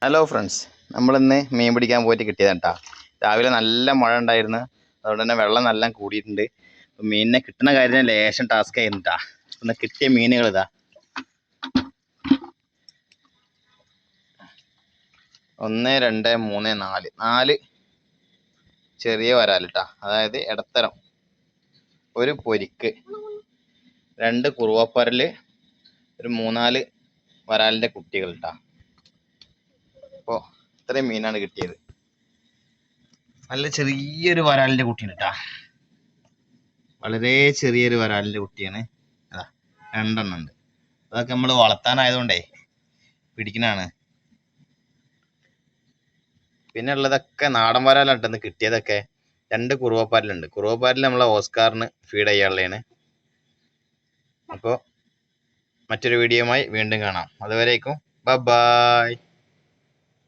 Hello friends, നമ്മളിന്ന് മീൻ പിടിക്കാൻ പോയിട്ട് കിട്ടിയതാണ് കേട്ടോ. രാവിലെ നല്ല മഴ ഉണ്ടായിരുന്നു, അതുകൊണ്ട് തന്നെ വെള്ളം നല്ല കൂടിയിട്ടുണ്ട്. മീനിനെ കിട്ടുന്ന കാര്യം ലേശം ടാസ്ക് ആയിരുന്നു കേട്ടോ. ഒന്ന് കിട്ടിയ മീനുകൾ ഇതാ 1 2 3 4 ചെറിയ വരാൽ കേട്ടോ. അതായത് ഇടത്തരം. ഒരു പൊരിക്ക്, 2 കുറുവപ്പരല്, ഒരു 3-4 വരാലിൻ്റെ കുട്ടികൾ കേട്ടോ. അപ്പോൾ ഇത്രയും മീനാണ് കിട്ടിയത്. നല്ല ചെറിയൊരു വരാലിൻ്റെ കുട്ടിയാണ് കേട്ടോ. വളരെ ചെറിയൊരു വരാലിൻ്റെ കുട്ടിയാണ്. അതാ 2 എണ്ണം ഉണ്ട്. അതൊക്കെ നമ്മൾ വളർത്താനായതുകൊണ്ടേ പിടിക്കുന്നതാണ്. പിന്നെ ഉള്ളതൊക്കെ നാടൻ വരാലുണ്ടെന്ന് കിട്ടിയതൊക്കെ. 2 കുറുവപ്പാരലുണ്ട്. കുറുവപ്പാരൽ നമ്മളെ ഓസ്കാറിന് ഫീഡ് ചെയ്യാനുള്ളതാണ്. അപ്പോൾ മറ്റൊരു വീഡിയോയുമായി വീണ്ടും കാണാം. അതുവരേക്കും ബൈ.